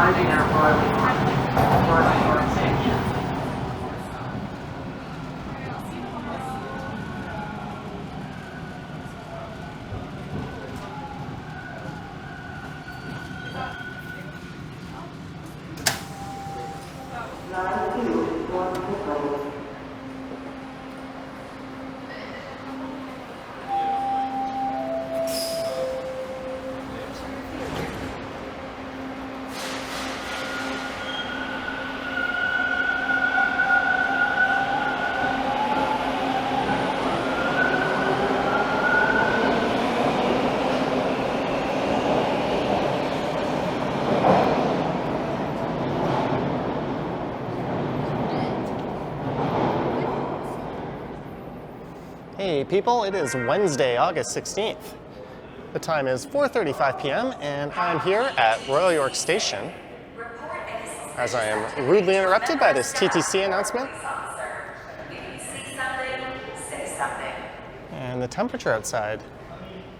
arriving at Royal York Station. Hey people, it is Wednesday, August 16th. The time is 4:35 p.m. and I'm here at Royal York Station as I am rudely interrupted by this TTC announcement. And the temperature outside,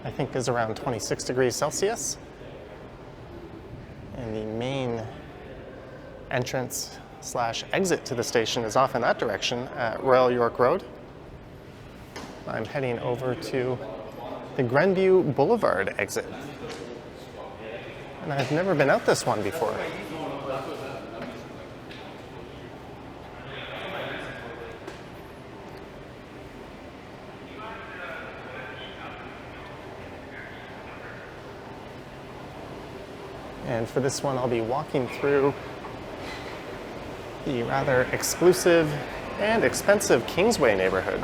I think, is around 26 degrees Celsius. And the main entrance / exit to the station is off in that direction at Royal York Road. I'm heading over to the Kingsgrove Blvd exit. And I've never been out this one before. And for this one, I'll be walking through the rather exclusive and expensive Kingsway neighborhood.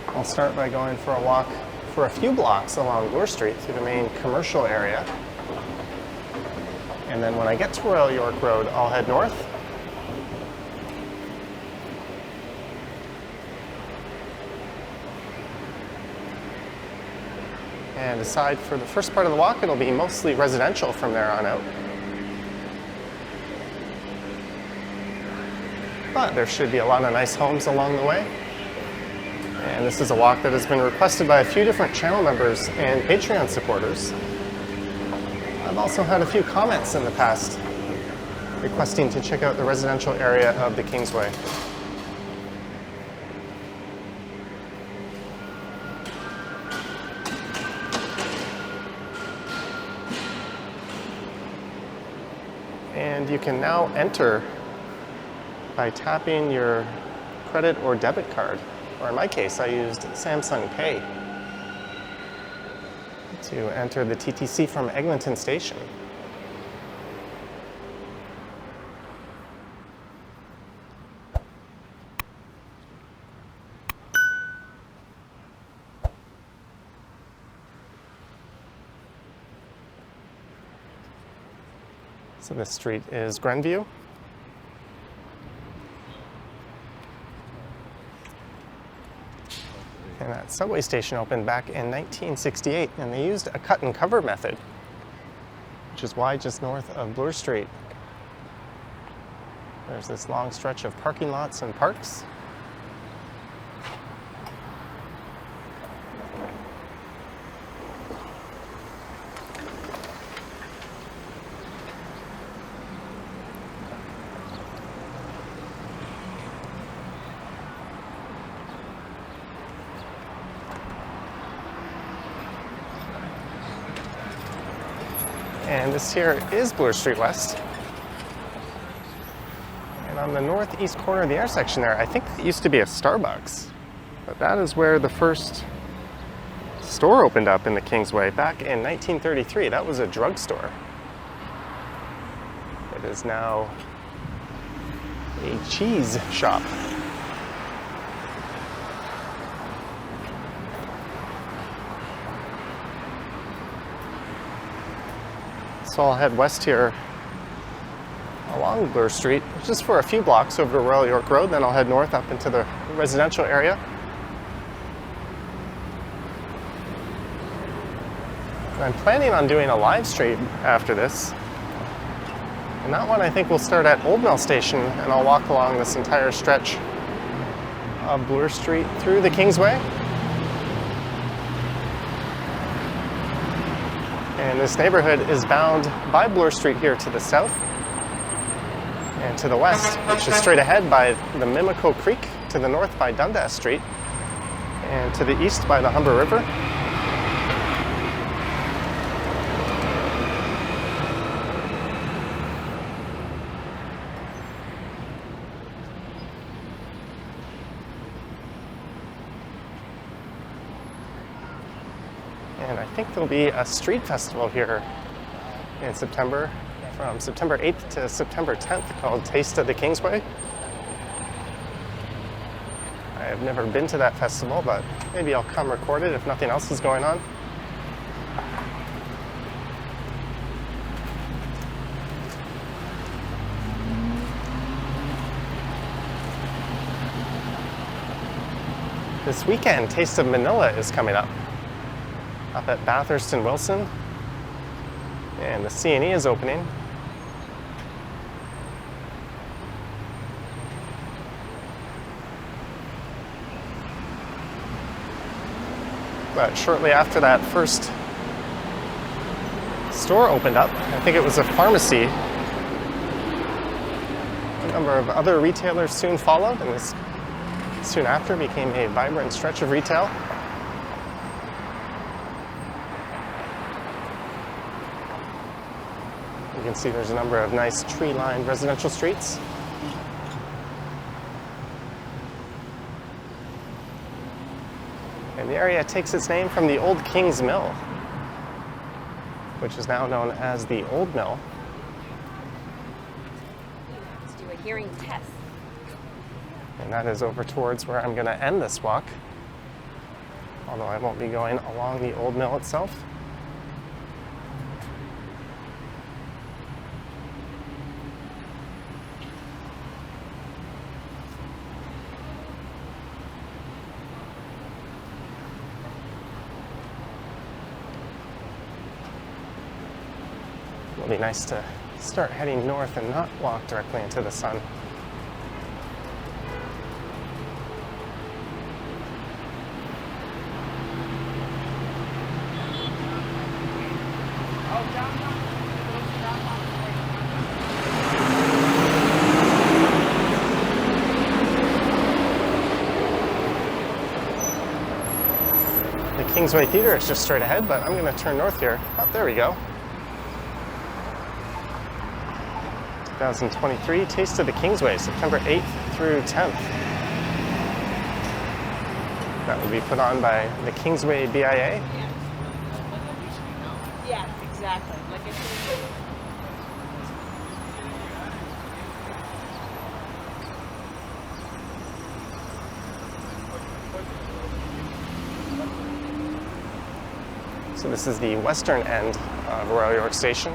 I'll start by going for a walk for a few blocks along Bloor Street through the main commercial area. And then when I get to Royal York Road, I'll head north. And aside for the first part of the walk, it'll be mostly residential from there on out. But there should be a lot of nice homes along the way. And this is a walk that has been requested by a few different channel members and Patreon supporters. I've also had a few comments in the past requesting to check out the residential area of the Kingsway. And you can now enter by tapping your credit or debit card. Or in my case, I used Samsung Pay to enter the TTC from Eglinton Station. So this street is Grenview. And that subway station opened back in 1968, and they used a cut and cover method, which is why just north of Bloor Street, there's this long stretch of parking lots and parks. And this here is Bloor Street West. And on the northeast corner of the intersection there, I think it used to be a Starbucks. But that is where the first store opened up in the Kingsway back in 1933. That was a drugstore. It is now a cheese shop. So I'll head west here along Bloor Street, just for a few blocks over to Royal York Road, then I'll head north up into the residential area. And I'm planning on doing a live stream after this. And that one I think will start at Old Mill Station, and I'll walk along this entire stretch of Bloor Street through the Kingsway. And this neighborhood is bound by Bloor Street here to the south, and to the west, which is straight ahead by the Mimico Creek, to the north by Dundas Street, and to the east by the Humber River. And I think there'll be a street festival here in September, from September 8th to September 10th, called Taste of the Kingsway. I have never been to that festival, but maybe I'll come record it if nothing else is going on. This weekend, Taste of Manila is coming up at Bathurst and Wilson, and the C&E is opening. But shortly after that first store opened up, I think it was a pharmacy, a number of other retailers soon followed, and this soon after became a vibrant stretch of retail. You can see there's a number of nice tree-lined residential streets. And the area takes its name from the old King's Mill, which is now known as the Old Mill. Let's do a hearing test. And that is over towards where I'm going to end this walk, although I won't be going along the Old Mill itself. It'll be nice to start heading north and not walk directly into the sun. The Kingsway Theater is just straight ahead, but I'm going to turn north here. Oh, there we go. 2023 Taste of the Kingsway, September 8th through 10th. That will be put on by the Kingsway BIA. Yeah, exactly. Like So this is the western end of Royal York Station.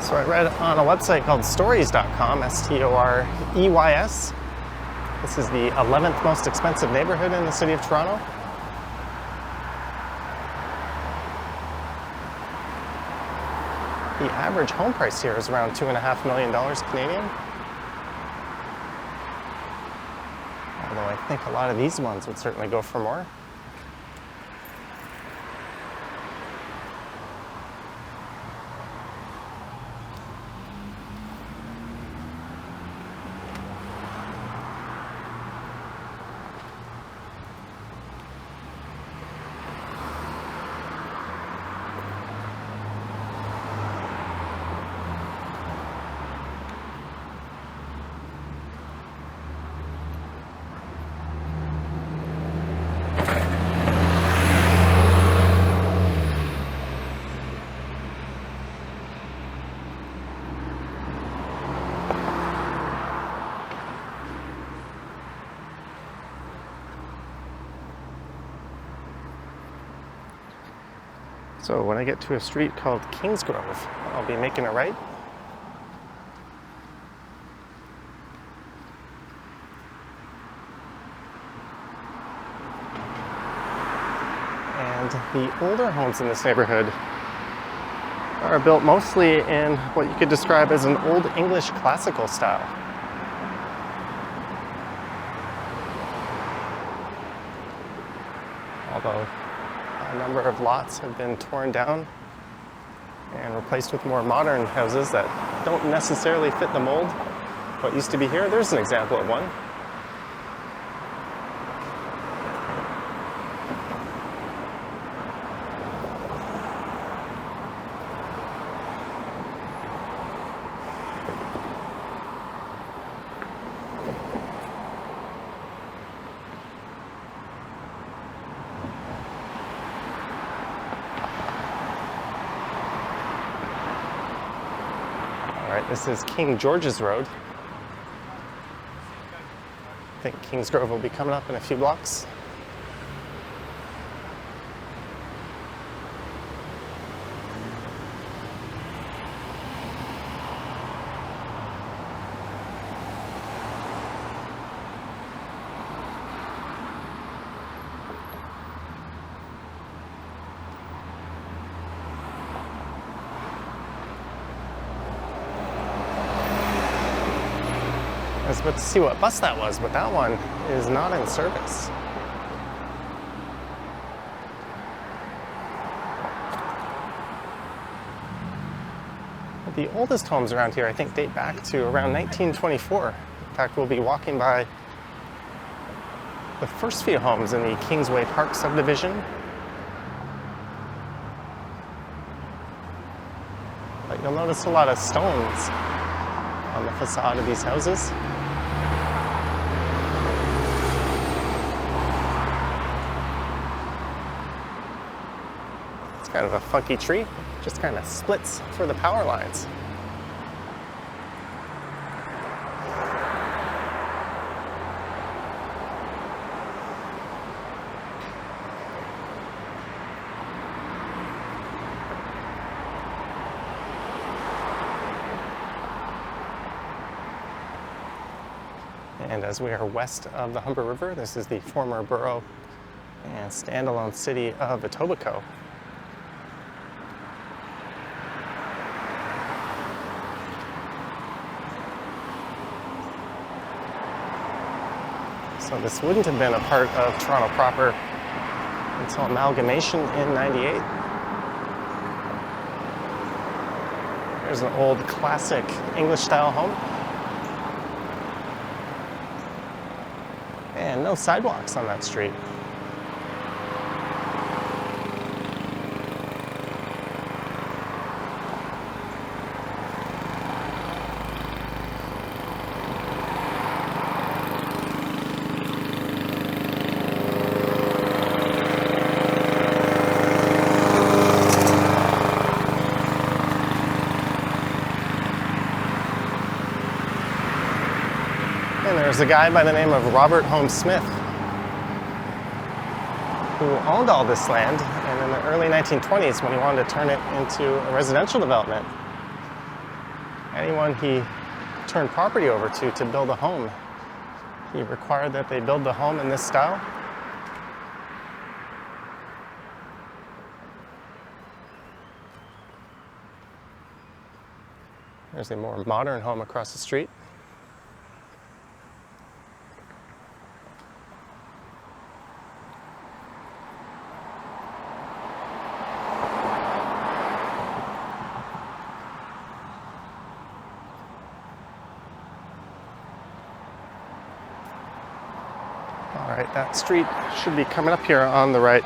So I read on a website called stories.com, S-T-O-R-E-Y-S. This is the 11th most expensive neighborhood in the city of Toronto. The average home price here is around $2.5 million Canadian. Although I think a lot of these ones would certainly go for more. So when I get to a street called Kingsgrove, I'll be making a right. And the older homes in this neighborhood are built mostly in what you could describe as an Old English classical style. Although a number of lots have been torn down and replaced with more modern houses that don't necessarily fit the mold of what used to be here. There's an example of one. This is King George's Road. I think Kingsgrove will be coming up in a few blocks. I was about to see what bus that was, but that one is not in service. The oldest homes around here, I think, date back to around 1924. In fact, we'll be walking by the first few homes in the Kingsway Park subdivision. But you'll notice a lot of stones on the facade of these houses. It's kind of a funky tree, just kind of splits for the power lines. And as we are west of the Humber River, this is the former borough and standalone city of Etobicoke. So this wouldn't have been a part of Toronto proper until amalgamation in '98. There's an old classic English-style home. And no sidewalks on that street. And there's a guy by the name of Robert Holmes Smith who owned all this land, and in the early 1920s, when he wanted to turn it into a residential development, anyone he turned property over to build a home, he required that they build the home in this style. There's a more modern home across the street. All right, that street should be coming up here on the right.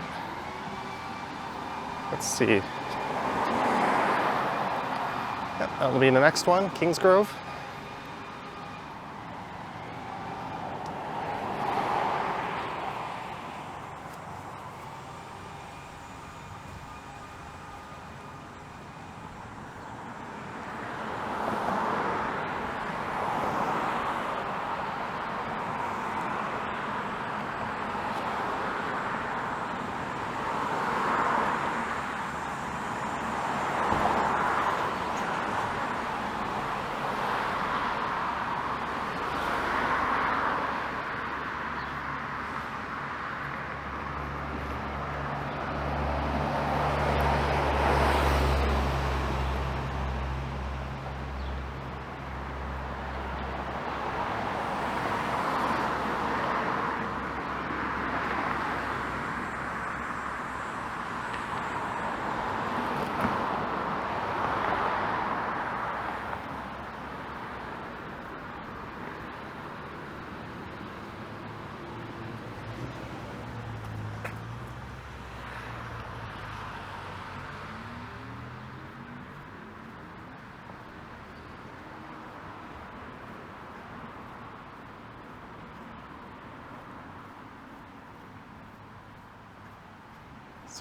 Let's see. Yep, that'll be the next one, Kingsgrove.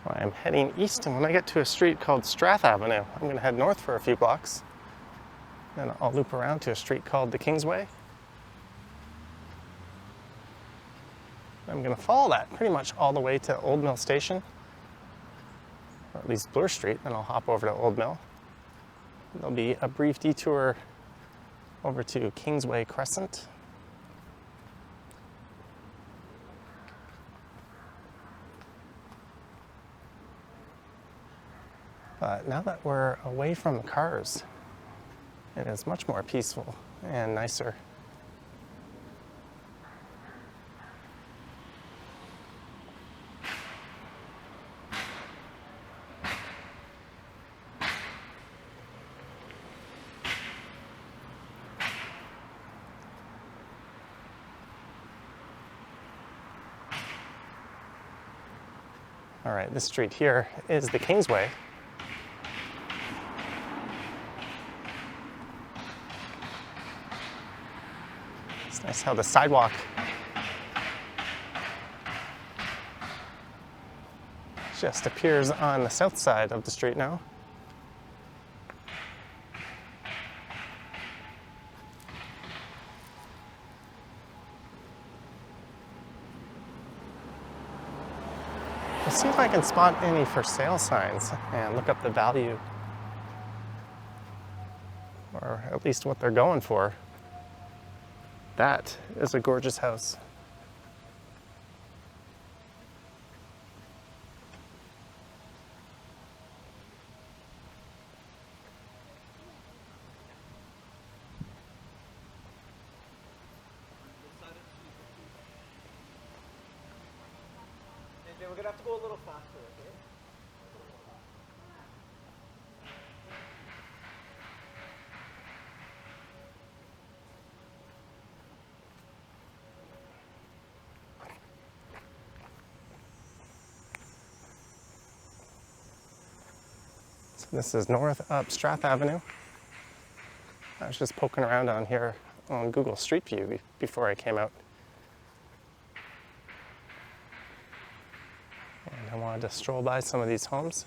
So I'm heading east, and when I get to a street called Strath Avenue, I'm going to head north for a few blocks. Then I'll loop around to a street called the Kingsway. I'm going to follow that pretty much all the way to Old Mill Station, or at least Bloor Street, then I'll hop over to Old Mill. There'll be a brief detour over to Kingsway Crescent. But now that we're away from the cars, it is much more peaceful and nicer. All right, this street here is the Kingsway. It's nice how the sidewalk just appears on the south side of the street now. I'll see if I can spot any for sale signs and look up the value, or at least what they're going for. That is a gorgeous house. We're gonna have to go a little faster, okay? So this is north up Strath Avenue. I was just poking around on here on Google Street View before I came out. And I wanted to stroll by some of these homes.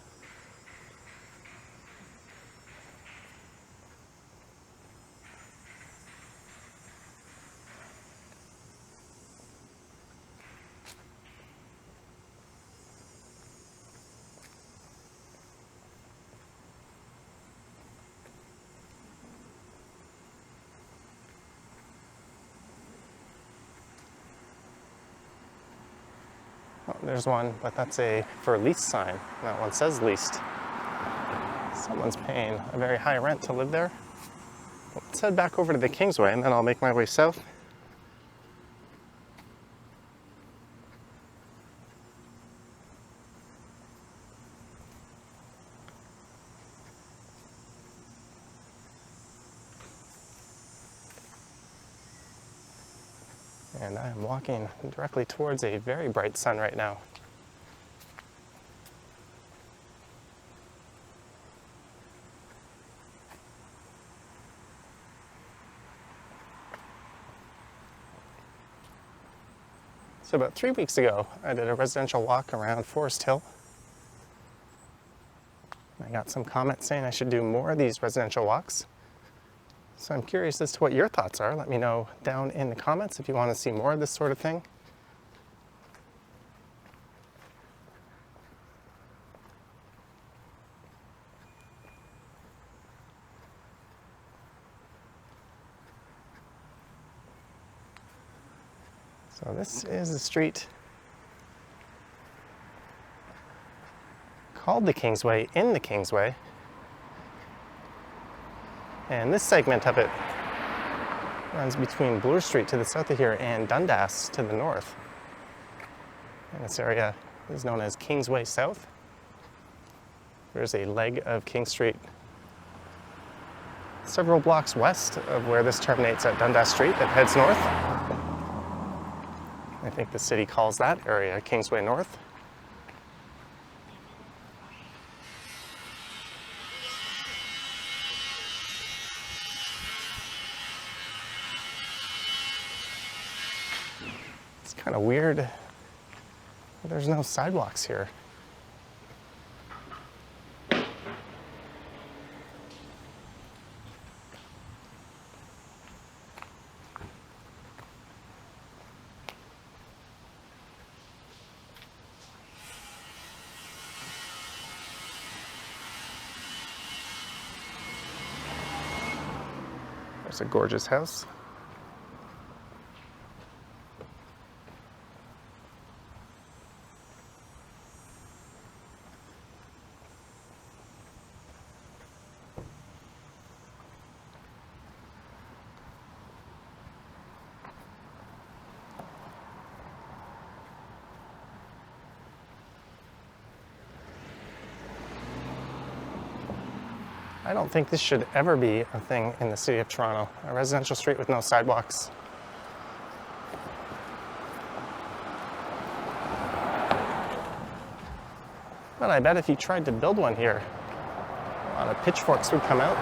Oh, there's one, but that's a for lease sign. That one says leased. Someone's paying a very high rent to live there. Let's head back over to the Kingsway and then I'll make my way south. And I am walking directly towards a very bright sun right now. So about 3 weeks ago, I did a residential walk around Forest Hill. I got some comments saying I should do more of these residential walks. So I'm curious as to what your thoughts are. Let me know down in the comments if you want to see more of this sort of thing. So this is the street called the Kingsway in the Kingsway. And this segment of it runs between Bloor Street to the south of here and Dundas to the north. And this area is known as Kingsway South. There's a leg of King Street several blocks west of where this terminates at Dundas Street that heads north. I think the city calls that area Kingsway North. It's kind of weird. There's no sidewalks here. There's a gorgeous house. I don't think this should ever be a thing in the city of Toronto, a residential street with no sidewalks. But I bet if you tried to build one here, a lot of pitchforks would come out.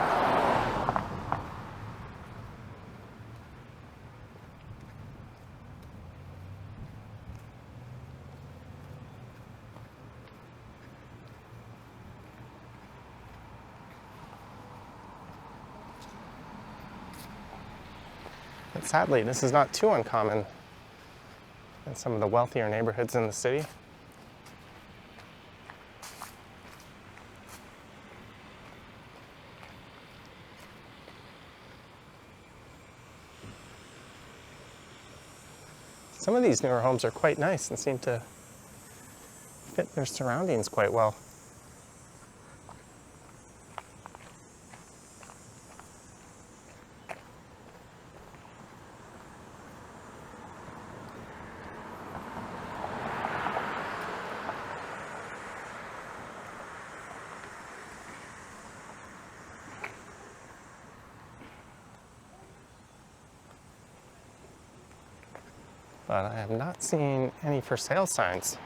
But sadly, this is not too uncommon in some of the wealthier neighborhoods in the city. Some of these newer homes are quite nice and seem to fit their surroundings quite well. But I have not seen any for sale signs.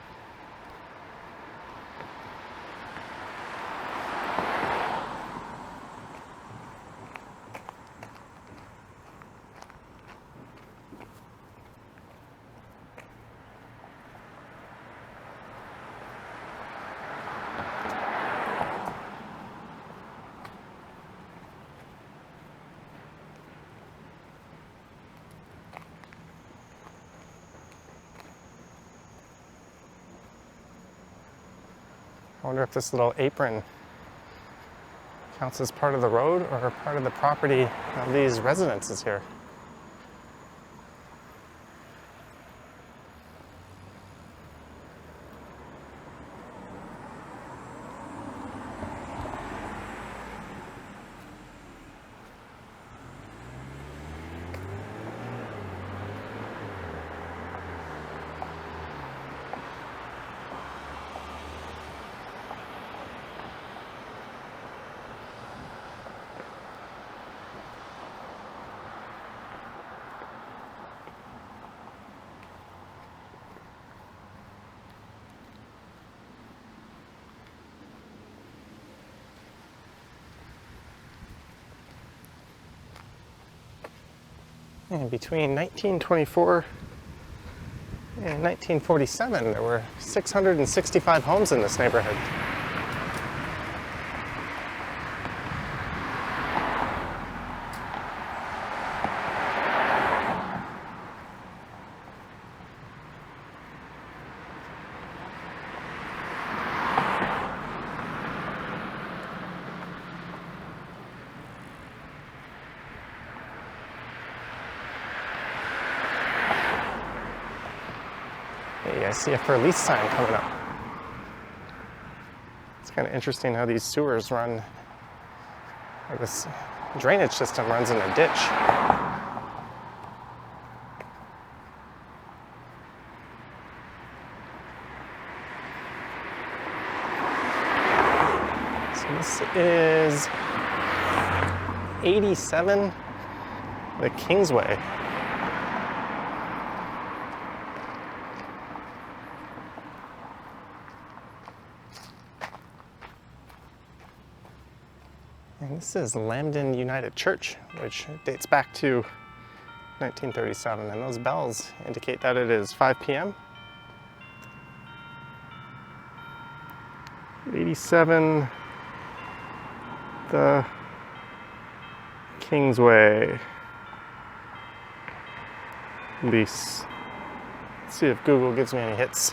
I wonder if this little apron counts as part of the road or part of the property of these residences here. And between 1924 and 1947, there were 665 homes in this neighborhood. I see a for lease sign coming up. It's kind of interesting how these sewers run, or this drainage system runs in a ditch. So this is 87 the Kingsway. And this is Lambden United Church, which dates back to 1937, and those bells indicate that it is 5 p.m. 87 the Kingsway lease. Let's see if Google gives me any hits.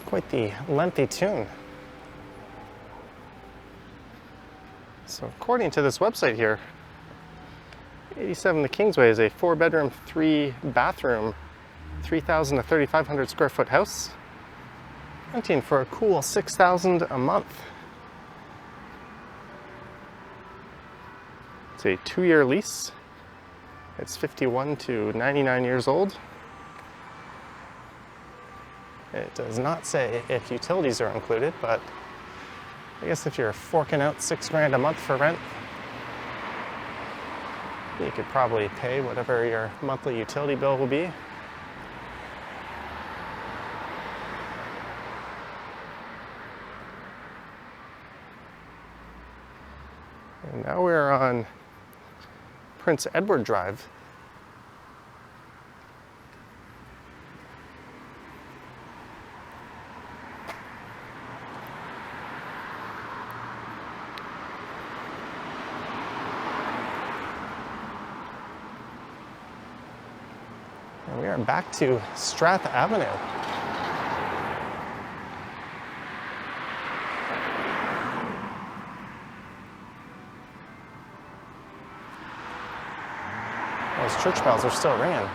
quite the lengthy tune. So according to this website here, 87 The Kingsway is a 4-bedroom, 3-bathroom, 3,000 to 3,500 square foot house, renting for a cool $6,000 a month. It's a 2-year lease. It's 51 to 99 years old. It does not say if utilities are included, but I guess if you're forking out $6,000 a month for rent, you could probably pay whatever your monthly utility bill will be. And now we're on Prince Edward Drive. And we are back to Strath Avenue. Those church bells are still ringing.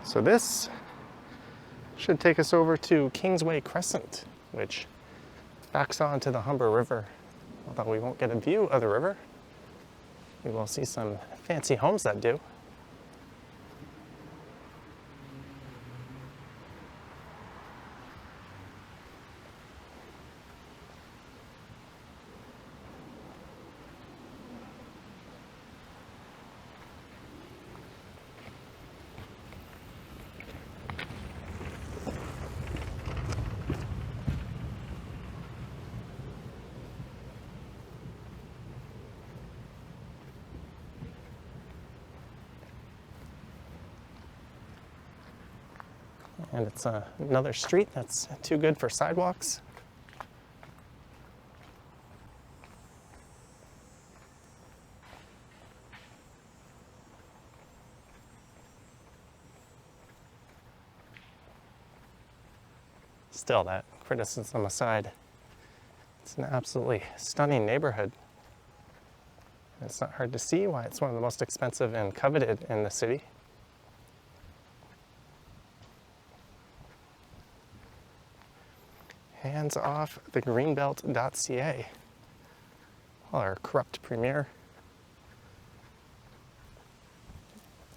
So this should take us over to Kingsway Crescent, which backs onto the Humber River. Although we won't get a view of the river, we will see some fancy homes that do. And it's another street that's too good for sidewalks. Still, that criticism aside, it's an absolutely stunning neighborhood. And it's not hard to see why it's one of the most expensive and coveted in the city. Hands off the greenbelt.ca. Well, our corrupt premier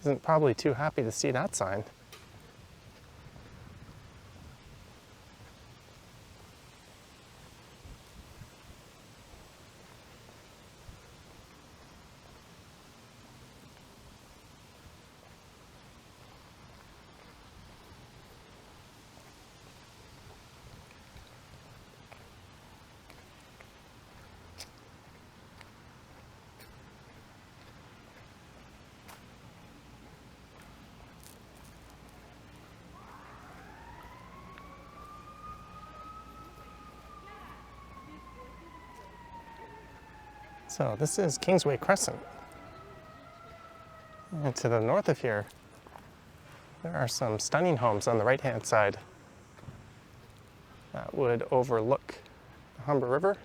isn't probably too happy to see that sign. So this is Kingsway Crescent. And to the north of here, there are some stunning homes on the right-hand side that would overlook the Humber River.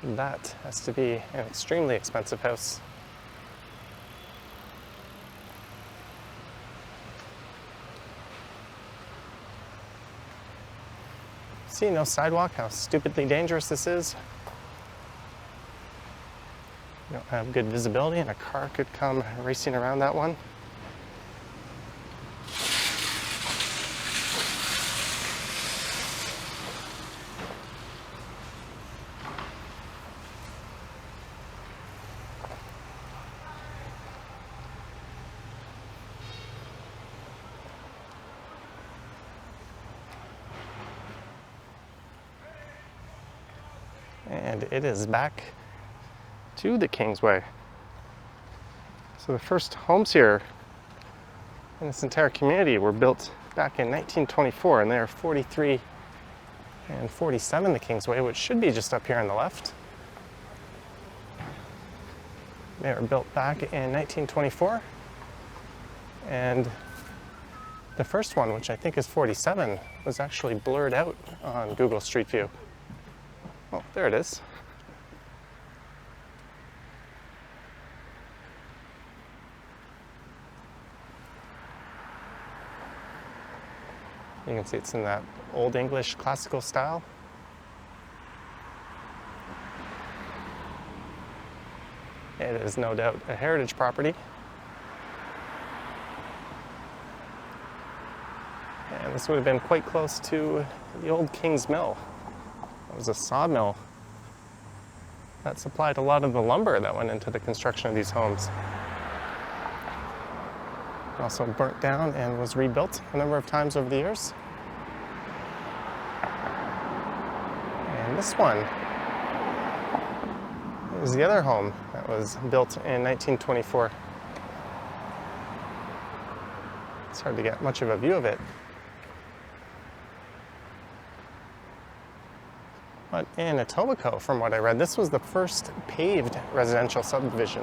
That has to be an extremely expensive house. See, no sidewalk, how stupidly dangerous this is. You don't have good visibility and a car could come racing around that one. And it is back to the Kingsway. So the first homes here in this entire community were built back in 1924, and they are 43 and 47 the Kingsway, which should be just up here on the left. They were built back in 1924, and the first one, which I think is 47, was actually blurred out on Google Street View. Oh, there it is. You can see it's in that Old English classical style. It is no doubt a heritage property. And this would have been quite close to the old King's Mill. It was a sawmill that supplied a lot of the lumber that went into the construction of these homes. It also burnt down and was rebuilt a number of times over the years. And this one is the other home that was built in 1924. It's hard to get much of a view of it. But in Etobicoke, from what I read, this was the first paved residential subdivision.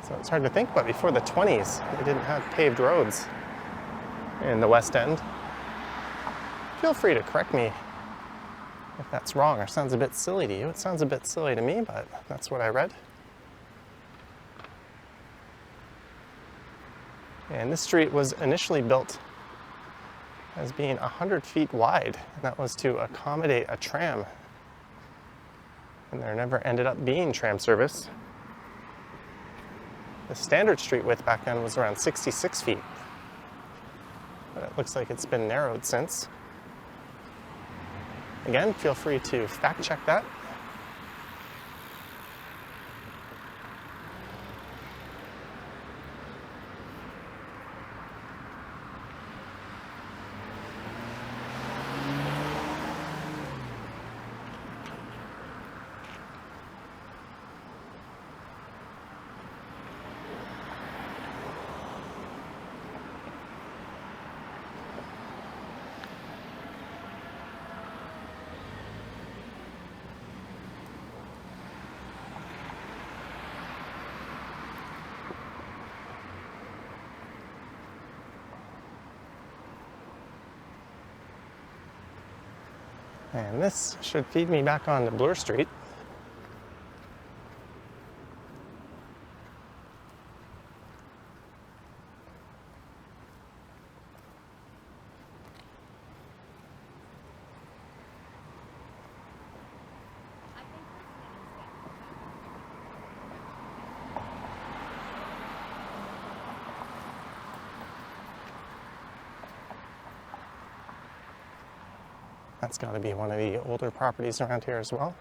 So it's hard to think, but before the 20s, they didn't have paved roads in the West End. Feel free to correct me if that's wrong or sounds a bit silly to you. It sounds a bit silly to me, but that's what I read. And this street was initially built as being 100 feet wide, and that was to accommodate a tram. And there never ended up being tram service. The standard street width back then was around 66 feet. But it looks like it's been narrowed since. Again, feel free to fact check that. And this should feed me back onto Bloor Street. That's got to be one of the older properties around here as well.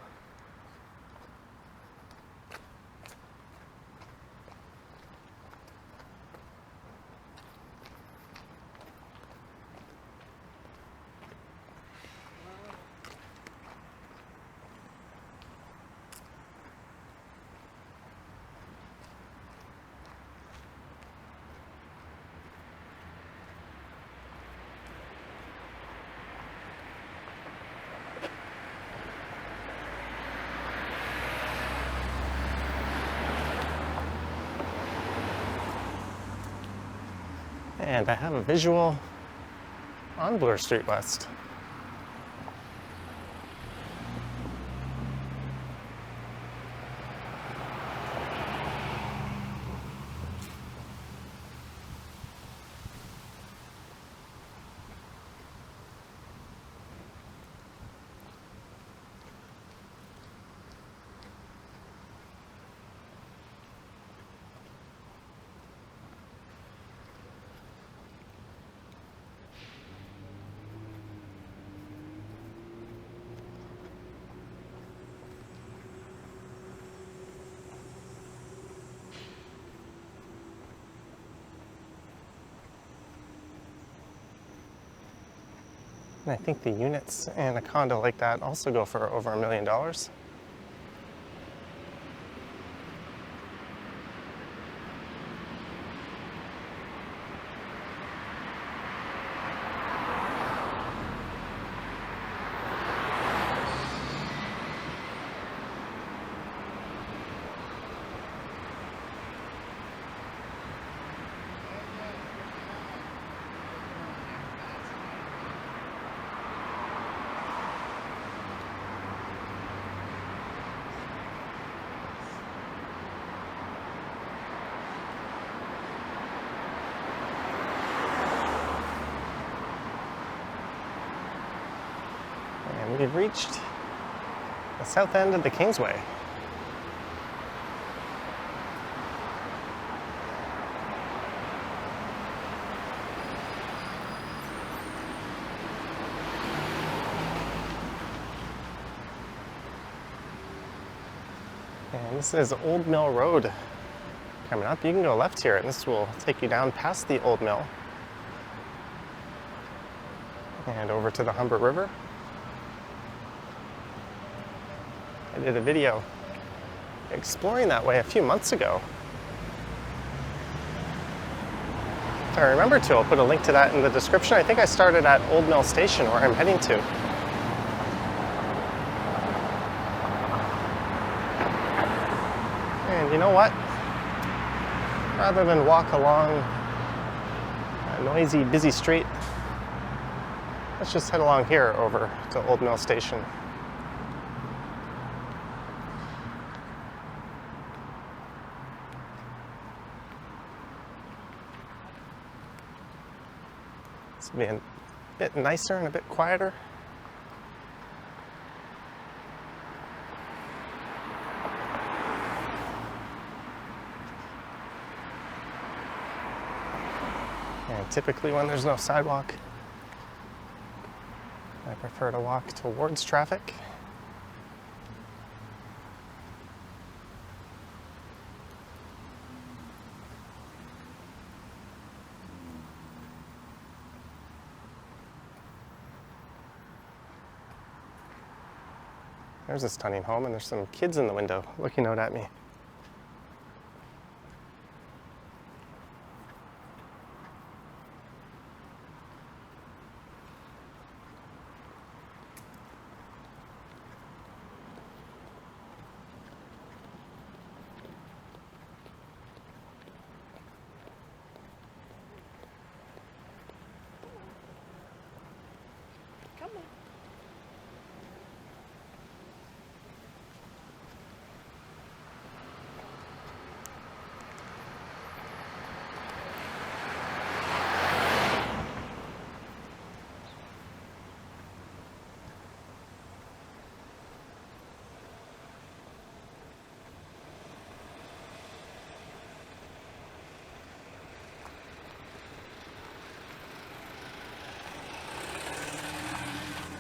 And I have a visual on Bloor Street West. And I think the units in a condo like that also go for over $1 million. And we've reached the south end of the Kingsway. And this is Old Mill Road coming up. You can go left here, and this will take you down past the Old Mill and over to the Humber River. I did a video exploring that way a few months ago. If I remember to, I'll put a link to that in the description. I think I started at Old Mill Station, where I'm heading to. And you know what? Rather than walk along a noisy, busy street, let's just head along here over to Old Mill Station. This will be a bit nicer and a bit quieter. And typically when there's no sidewalk, I prefer to walk towards traffic. There's a stunning home, and there's some kids in the window looking out at me. Come on.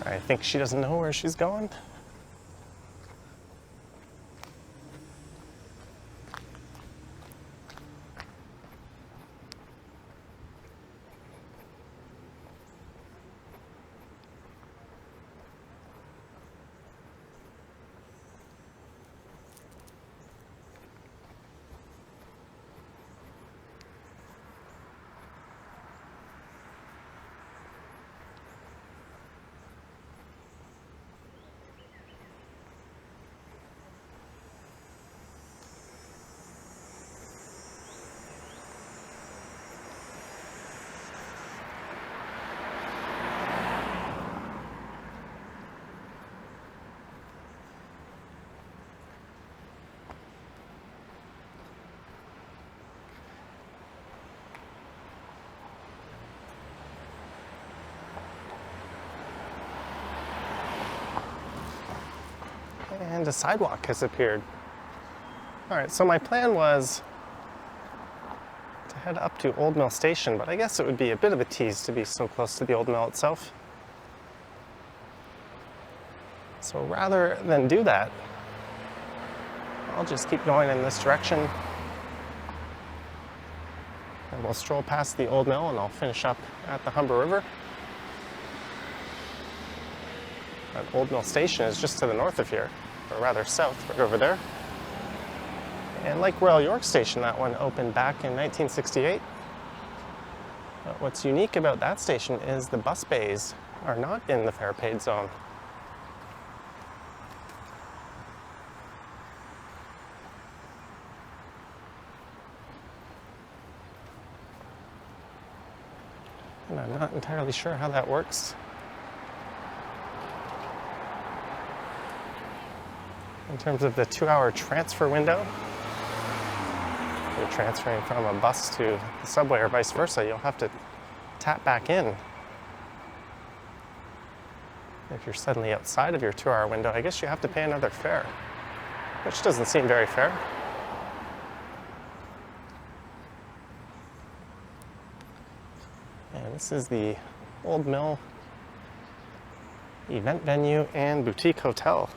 I think she doesn't know where she's going. And a sidewalk has appeared. All right, so my plan was to head up to Old Mill Station, but I guess it would be a bit of a tease to be so close to the Old Mill itself. So rather than do that, I'll just keep going in this direction. And we'll stroll past the Old Mill, and I'll finish up at the Humber River. That Old Mill Station is just to the north of here, or rather south, right over there. And like Royal York Station, that one opened back in 1968. But what's unique about that station is the bus bays are not in the fare paid zone. And I'm not entirely sure how that works. In terms of the 2-hour transfer window, you're transferring from a bus to the subway or vice versa, you'll have to tap back in. If you're suddenly outside of your 2-hour window, I guess you have to pay another fare, which doesn't seem very fair. And this is the Old Mill event venue and boutique hotel.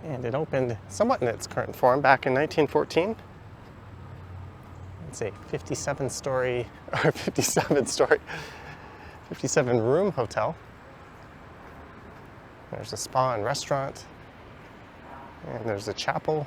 And it opened somewhat in its current form back in 1914. It's a 57-story, or 57-room hotel. There's a spa and restaurant, and there's a chapel.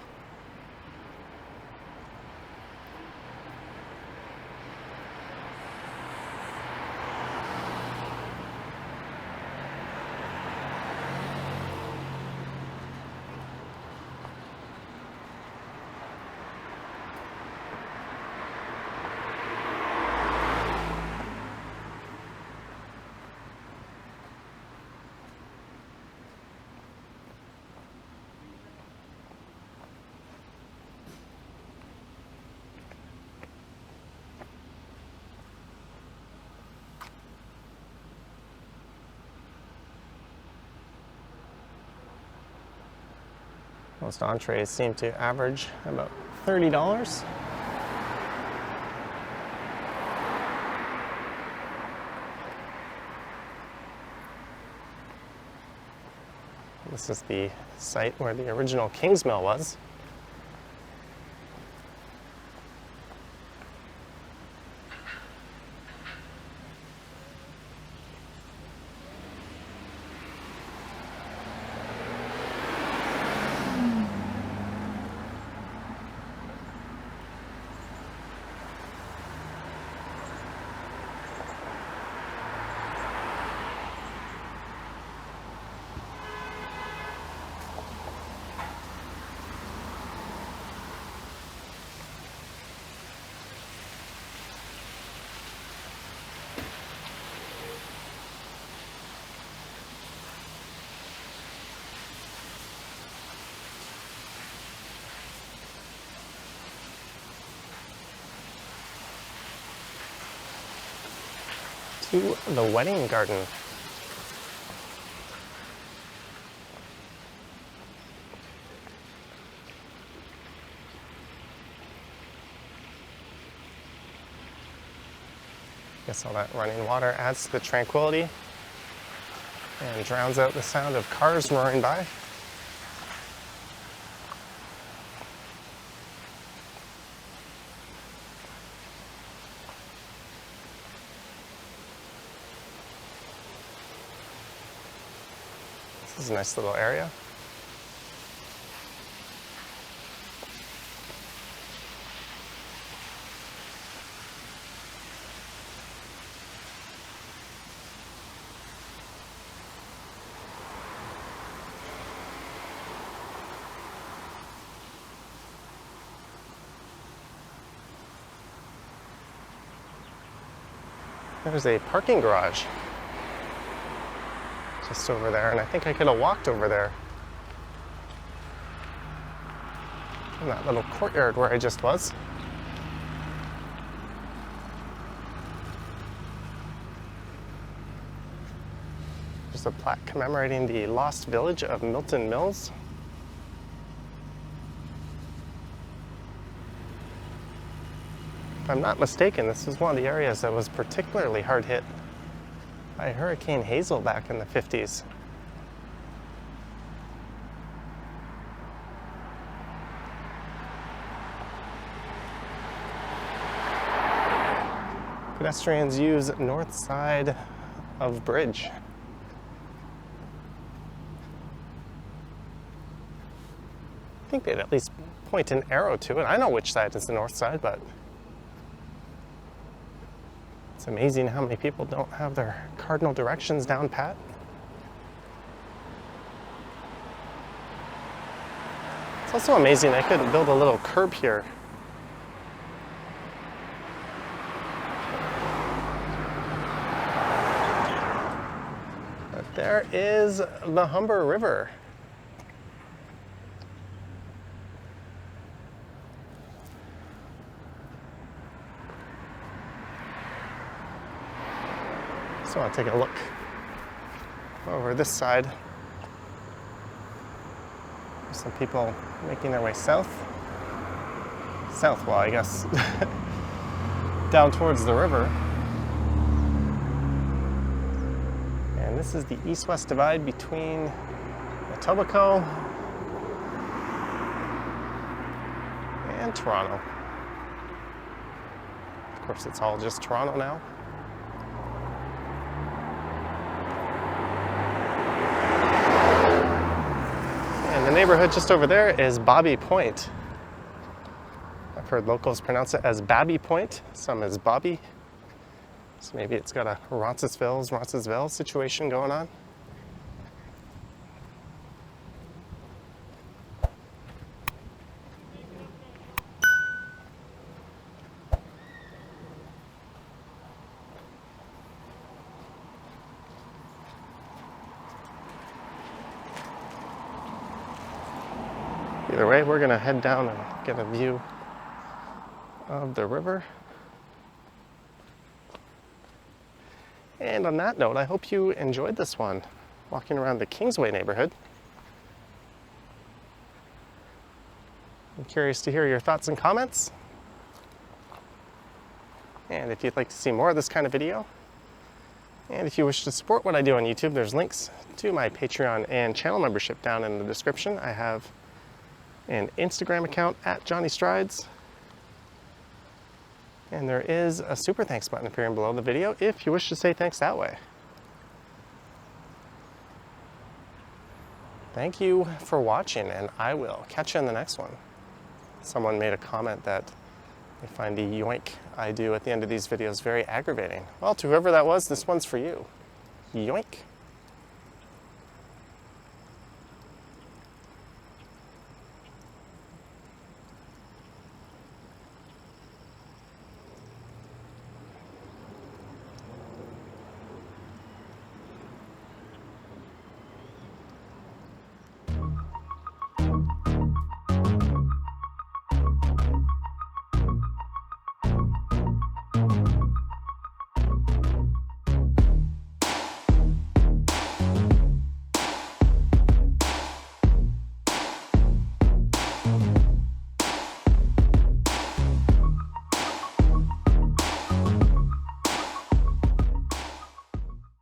Most entrees seem to average about $30. This is the site where the original King's Mill was. To the wedding garden. Guess all that running water adds to the tranquility and drowns out the sound of cars roaring by. This is a nice little area. There's a parking garage just over there, and I think I could have walked over there in that little courtyard where I just was. There's a plaque commemorating the lost village of Milton Mills. If I'm not mistaken, this is one of the areas that was particularly hard hit by Hurricane Hazel back in the 50s. Pedestrians use north side of bridge. I think they'd at least point an arrow to it. I know which side is the north side, but it's amazing how many people don't have their cardinal directions down pat. It's also amazing I couldn't build a little curb here. But there is the Humber River. So I'll take a look over this side. There's some people making their way south. Well, I guess down towards the river. And this is the east-west divide between Etobicoke and Toronto. Of course, it's all just Toronto now. The neighborhood just over there is Bobby Point. I've heard locals pronounce it as Babby Point, some as Bobby. So maybe it's got a Roncesvalles situation going on. Either way, we're gonna head down and get a view of the river. And on that note, I hope you enjoyed this one, walking around the Kingsway neighborhood. I'm curious to hear your thoughts and comments. And if you'd like to see more of this kind of video, and if you wish to support what I do on YouTube, there's links to my Patreon and channel membership down in the description. I have an Instagram account at Johnny Strides. And there is a super thanks button appearing below the video if you wish to say thanks that way. Thank you for watching, and I will catch you in the next one. Someone made a comment that they find the yoink I do at the end of these videos very aggravating. Well, to whoever that was, this one's for you. Yoink.